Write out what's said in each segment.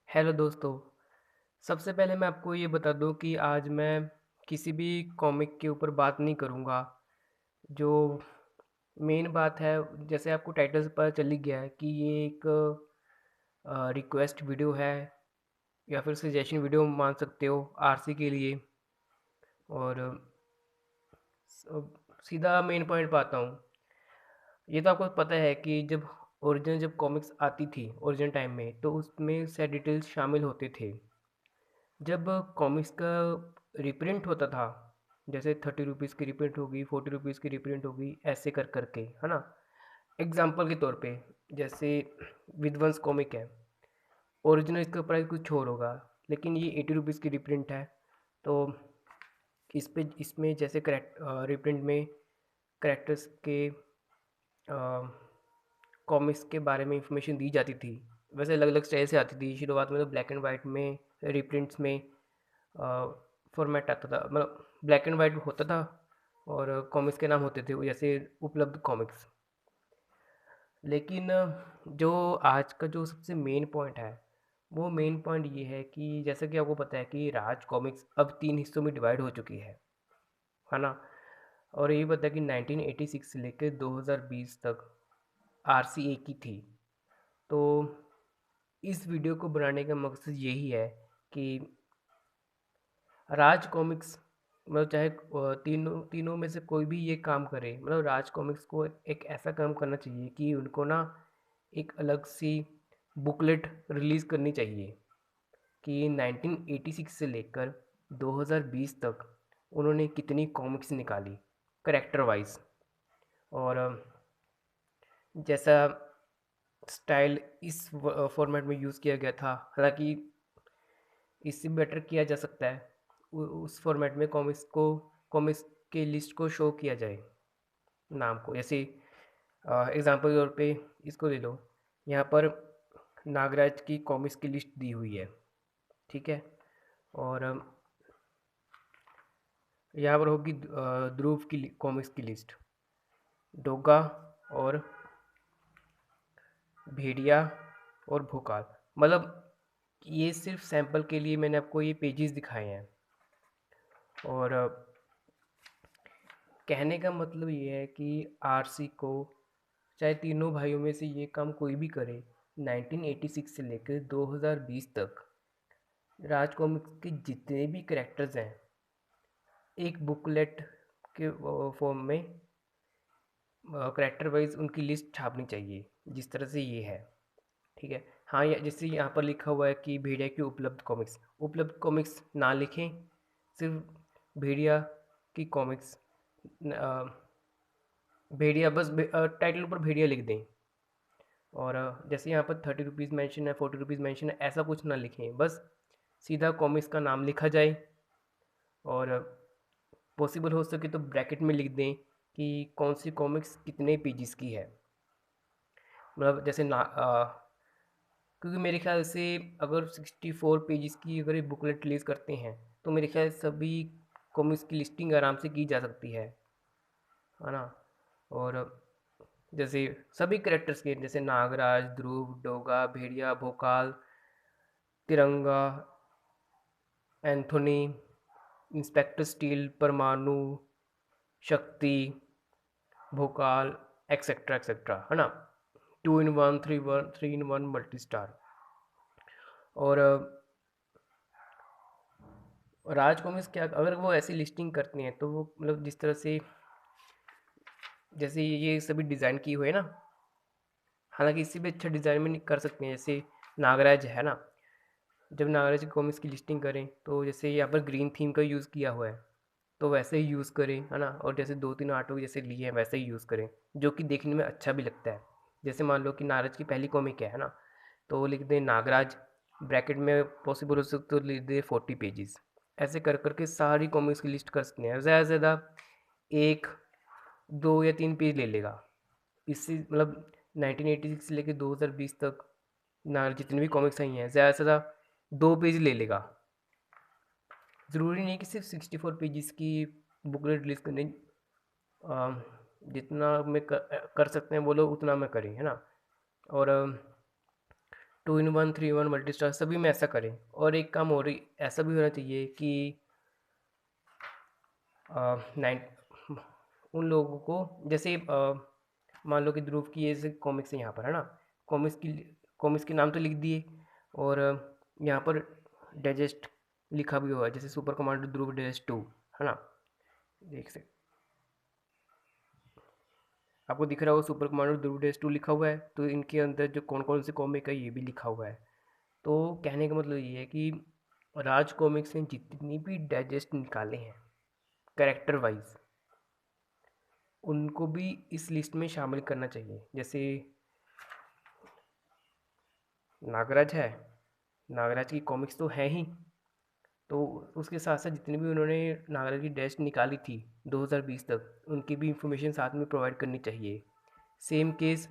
Hello दोस्तों। सबसे पहले मैं आपको ये बता दूं कि आज मैं किसी भी कॉमिक के ऊपर बात नहीं करूंगा। जो मेन बात है, जैसे आपको टाइटल से पता चल ही गया है कि ये एक रिक्वेस्ट वीडियो है या फिर सजेशन वीडियो मान सकते हो आरसी के लिए। और सीधा मेन पॉइंट पे आता हूँ। ये तो आपको पता है कि जब कॉमिक्स आती थी ओरिजिनल टाइम में, तो उसमें सेट डिटेल्स शामिल होते थे। जब कॉमिक्स का रिप्रिंट होता था, जैसे 30 रुपीज़ की रिप्रिंट होगी, 40 रुपीज़ की रिप्रिंट होगी, ऐसे कर करके, है ना। एग्जाम्पल के तौर पे, जैसे विध्वंस कॉमिक है, ओरिजिनल इसका प्राइस कुछ और होगा, लेकिन ये 80 रुपीज़ की रिप्रिंट है। तो इसमें जैसे करेक्ट रिप्रिंट में करेक्टर्स के कॉमिक्स के बारे में इंफॉर्मेशन दी जाती थी। वैसे अलग अलग स्टाइल से आती थी। शुरुआत में तो ब्लैक एंड वाइट में रिप्रिंट्स में फॉर्मेट आता था, मतलब ब्लैक एंड वाइट होता था और कॉमिक्स के नाम होते थे वो, जैसे उपलब्ध कॉमिक्स। लेकिन जो आज का जो सबसे मेन पॉइंट है, वो मेन पॉइंट ये है कि जैसा कि आपको पता है कि राज कॉमिक्स अब 3 हिस्सों में डिवाइड हो चुकी है ना। और ये पता है कि 1986 से लेकर 2020 तक आरसी एक ही थी। तो इस वीडियो को बनाने का मकसद यही है कि राज कॉमिक्स, मतलब चाहे तीनों तीनों में से कोई भी ये काम करे, मतलब राज कॉमिक्स को एक ऐसा काम करना चाहिए कि उनको ना एक अलग सी बुकलेट रिलीज़ करनी चाहिए कि 1986 से लेकर 2020 तक उन्होंने कितनी कॉमिक्स निकाली करेक्टर वाइज। और जैसा स्टाइल इस फॉर्मेट में यूज़ किया गया था, हालांकि इससे बेटर किया जा सकता है। उस फॉर्मेट में कॉमिक्स की लिस्ट को शो किया जाए, नाम को। जैसे एग्जांपल के तौर पे इसको ले लो। यहाँ पर नागराज की कॉमिक्स की लिस्ट दी हुई है, ठीक है। और यहाँ पर होगी ध्रुव की कॉमिक्स की लिस्ट, डोगा और भेड़िया और भोकाल। मतलब ये सिर्फ सैंपल के लिए मैंने आपको ये पेजेस दिखाए हैं। और कहने का मतलब ये है कि आरसी को, चाहे तीनों भाइयों में से ये काम कोई भी करे, 1986 से लेकर 2020 तक राज कॉमिक्स के जितने भी करेक्टर्स हैं, एक बुकलेट के फॉर्म में करेक्टर वाइज उनकी लिस्ट छापनी चाहिए, जिस तरह से ये है, ठीक है। हाँ, जैसे यहाँ पर लिखा हुआ है कि भेड़िया की उपलब्ध कॉमिक्स ना लिखें, सिर्फ भेड़िया की कॉमिक्स, भेड़िया बस टाइटल ऊपर भेड़िया लिख दें। और जैसे यहाँ पर 30 रुपीज़ मैंशन है, 40 रुपीज़ मैंशन है, ऐसा कुछ ना लिखें, बस सीधा कॉमिक्स का नाम लिखा जाए। और पॉसिबल हो सके तो ब्रैकेट में लिख दें कि कौन सी कॉमिक्स कितने पेजेस की है। मतलब जैसे ना क्योंकि मेरे ख्याल से अगर 64 पेजेस की अगर ये बुकलेट रिलीज़ करते हैं, तो मेरे ख्याल से सभी कॉमिक्स की लिस्टिंग आराम से की जा सकती है ना। और जैसे सभी कैरेक्टर्स के, जैसे नागराज, ध्रुव, डोगा, भेड़िया, भोकाल, तिरंगा, एंथोनी, इंस्पेक्टर स्टील, परमाणु, शक्ति, भोकाल, एक्सेट्रा एक्सेट्रा, है ना। 2 इन 1, 3 इन 1 मल्टी स्टार। और राज कॉमिक्स क्या, अगर वो ऐसी लिस्टिंग करती हैं तो वो, मतलब जिस तरह से जैसे ये सभी डिज़ाइन की हुई है ना, हालांकि इससे भी अच्छा डिज़ाइन में कर सकते हैं। जैसे नागराज है ना, जब नागराज की कॉमिक्स की लिस्टिंग करें तो जैसे यहाँ पर ग्रीन थीम का यूज़ किया हुआ है, तो वैसे ही यूज़ करें, है ना। और जैसे 2-3 आर्टवर्क जैसे लिए हैं वैसे ही यूज़ करें, जो कि देखने में अच्छा भी लगता है। जैसे मान लो कि नागराज की पहली कॉमिक है ना, तो वो लिख दें नागराज, ब्रैकेट में पॉसिबल हो सके तो लिख दें 40 पेजेस। ऐसे कर करके सारी कॉमिक्स की लिस्ट कर सकते हैं। ज़्यादा से ज़्यादा एक, दो या तीन पेज ले लेगा। इससे मतलब 1986 से लेकर 2020 तक ना जितनी भी कॉमिक्स आई हैं, ज़्यादा से ज़्यादा 2 पेज ले लेगा। ज़रूरी नहीं कि सिर्फ 64 पेजेस की बुकलेट रिलीज़ करनी। जितना में कर सकते हैं वो लोग उतना में करें, है ना। और 2 in 1 3 in 1 मल्टी स्टार सभी में ऐसा करें। और एक काम और ऐसा भी होना चाहिए कि नाइन उन लोगों को जैसे मान लो कि ध्रुव की ये कॉमिक्स है यहाँ पर, है ना। कॉमिक्स के नाम तो लिख दिए, और यहाँ पर डाइजेस्ट लिखा भी हुआ है, जैसे सुपर कमांडर ध्रुव डाइजेस्ट 2, है ना। देख सकते आपको दिख रहा होगा सुपर कमांडर ध्रुव डाइजेस्ट 2 लिखा हुआ है, तो इनके अंदर जो कौन कौन से कॉमिक है ये भी लिखा हुआ है। तो कहने का मतलब ये है कि राज कॉमिक्स ने जितनी भी डाइजेस्ट निकाले हैं कैरेक्टर वाइज, उनको भी इस लिस्ट में शामिल करना चाहिए। जैसे नागराज है, नागराज की कॉमिक्स तो है ही, तो उसके साथ साथ जितने भी उन्होंने नागराज की डेस्ट निकाली थी 2020 तक, उनकी भी इंफॉर्मेशन साथ में प्रोवाइड करनी चाहिए। सेम केस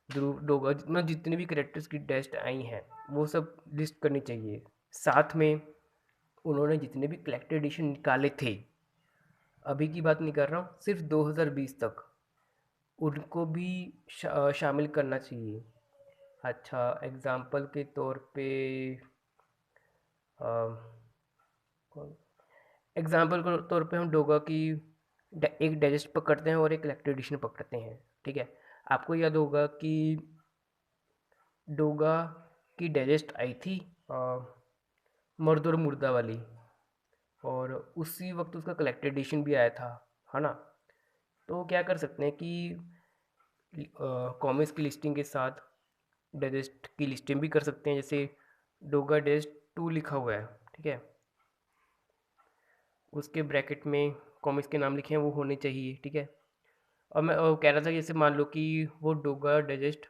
ध्रुव डोगा, मतलब जितने भी करेक्टर्स की डेस्ट आई हैं वो सब लिस्ट करनी चाहिए। साथ में उन्होंने जितने भी कलेक्टेड एडिशन निकाले थे, अभी की बात नहीं कर रहा हूँ, सिर्फ 2020 तक, उनको भी शामिल करना चाहिए। अच्छा, एग्जाम्पल के तौर पे एग्जाम्पल के तौर पे हम डोगा की एक डाइजेस्ट पकड़ते हैं और एक कलेक्टेड एडिशन पकड़ते हैं, ठीक है। आपको याद होगा कि डोगा की डाइजेस्ट आई थी मर्द और मुर्दा वाली, और उसी वक्त उसका कलेक्टेड एडिशन भी आया था, है ना। तो क्या कर सकते हैं कि कॉमिक्स की लिस्टिंग के साथ डाइजेस्ट की लिस्टिंग भी कर सकते हैं। जैसे डोगा डाइजेस्ट 2 लिखा हुआ है, ठीक है, उसके ब्रैकेट में कॉमिक्स के नाम लिखे हैं वो होने चाहिए, ठीक है। और मैं कह रहा था कि जैसे मान लो कि वो डोगा डाइजेस्ट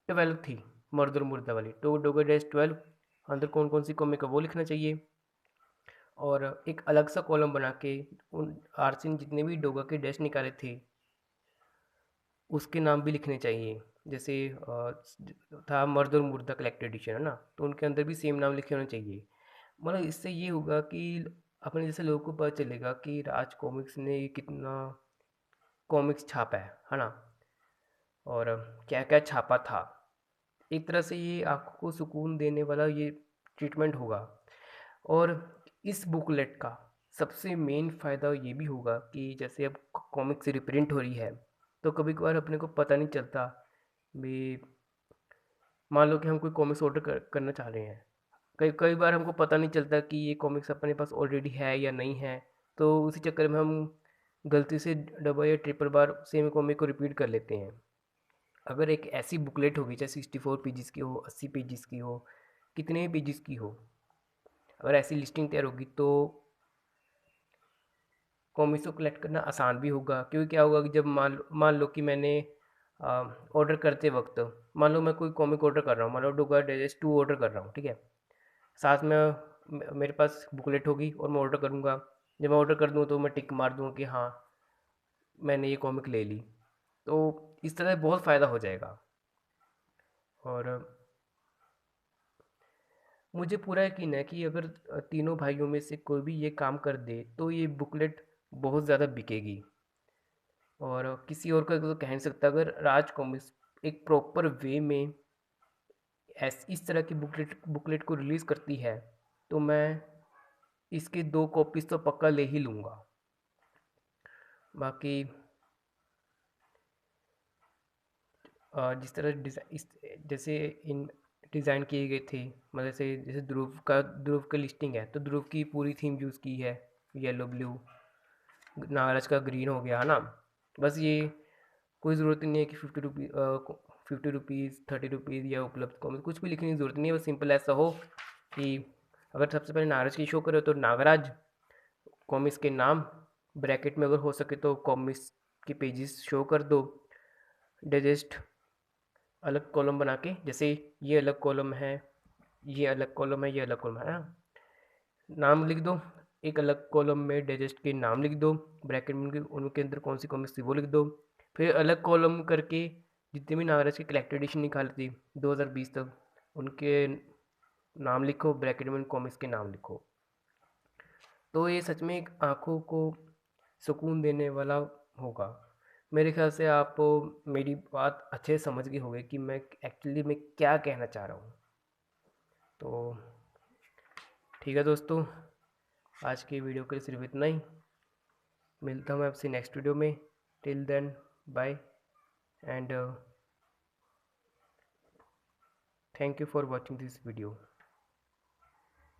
12 थी, मर्द और मुर्दा वाली, तो डोगा डाइजेस्ट 12 अंदर कौन कौन सी कॉमिक है वो लिखना चाहिए। और एक अलग सा कॉलम बना के उन आरसी ने जितने भी डोगा के डाइजेस्ट निकाले थे उसके नाम भी लिखने चाहिए। जैसे था मर्द और मुर्दा कलेक्टेड एडिशन, है ना, तो उनके अंदर भी सेम नाम लिखे होने चाहिए। मतलब इससे ये होगा कि अपने जैसे लोगों को पता चलेगा कि राज कॉमिक्स ने कितना कॉमिक्स छापा है ना, और क्या क्या छापा था। एक तरह से ये आंखों को सुकून देने वाला ये ट्रीटमेंट होगा। और इस बुकलेट का सबसे मेन फ़ायदा ये भी होगा कि जैसे अब कॉमिक्स रिप्रिंट हो रही है, तो कभी कभार अपने को पता नहीं चलता भी, मान लो कि हम कोई कॉमिक्स ऑर्डर करना चाह रहे हैं, कई कई बार हमको पता नहीं चलता कि ये कॉमिक्स अपने पास ऑलरेडी है या नहीं है, तो उसी चक्कर में हम गलती से डबल या ट्रिपल बार सेम कॉमिक को रिपीट कर लेते हैं। अगर एक ऐसी बुकलेट होगी चाहे 64 पेजेस की हो, 80 पेजेस की हो, कितने भी पेजेस की हो, अगर ऐसी लिस्टिंग तैयार होगी तो कॉमिक्स को कलेक्ट करना आसान भी होगा। क्योंकि क्या होगा कि जब मान लो कि मैंने ऑर्डर करते वक्त, मान लो मैं कोई कॉमिक ऑर्डर कर रहा हूँ, मान लो डोगा डाइजेस्ट 2 ऑर्डर कर रहा हूँ, ठीक है। साथ में मेरे पास बुकलेट होगी और मैं ऑर्डर करूँगा। जब मैं ऑर्डर कर दूँ तो मैं टिक मार दूँ कि हाँ मैंने ये कॉमिक ले ली, तो इस तरह बहुत फ़ायदा हो जाएगा। और मुझे पूरा यकीन है कि अगर तीनों भाइयों में से कोई भी ये काम कर दे तो ये बुकलेट बहुत ज़्यादा बिकेगी। और किसी और का तो कह नहीं सकता। अगर राज कॉमिक्स एक प्रॉपर वे में इस तरह की बुकलेट को रिलीज़ करती है, तो मैं इसके 2 कॉपीज़ तो पक्का ले ही लूँगा। बाकी जिस तरह जैसे इन डिज़ाइन किए गए थे, मतलब से जैसे ध्रुव का लिस्टिंग है, तो ध्रुव की पूरी थीम यूज़ की है, येलो ब्लू, नागराज का ग्रीन हो गया, है ना। बस ये कोई ज़रूरत नहीं है कि 50 रुपीज़ 30 रुपीज़ या उपलब्ध कॉमिक्स कुछ भी लिखने की ज़रूरत नहीं है। बस सिंपल ऐसा हो कि अगर सबसे पहले नागराज की शो करो तो नागराज कॉमिक्स के नाम, ब्रैकेट में अगर हो सके तो कॉमिक्स के पेजेस शो कर दो, डाइजेस्ट अलग कॉलम बना के, जैसे ये अलग कॉलम है, ये अलग कॉलम है, ये अलग कॉलम है ना, नाम लिख दो। एक अलग कॉलम में डाइजेस्ट के नाम लिख दो, ब्रैकेट में उनके अंदर कौन सी कॉमिक्स थी वो लिख दो। फिर अलग कॉलम करके जितने भी नागराज की कलेक्टेड एडिशन निकाली थी 2020 तक, उनके नाम लिखो, ब्रैकेट में उन कॉमिक्स के नाम लिखो। तो ये सच में एक आँखों को सुकून देने वाला होगा। मेरे ख्याल से आप मेरी बात अच्छे से समझ गए होंगे कि मैं एक्चुअली मैं क्या कहना चाह रहा हूँ। तो ठीक है दोस्तों, आज की वीडियो के लिए सिर्फ इतना ही। मिलता हूँ मैं आपसे नेक्स्ट वीडियो में। Till then bye and thank you for watching this video.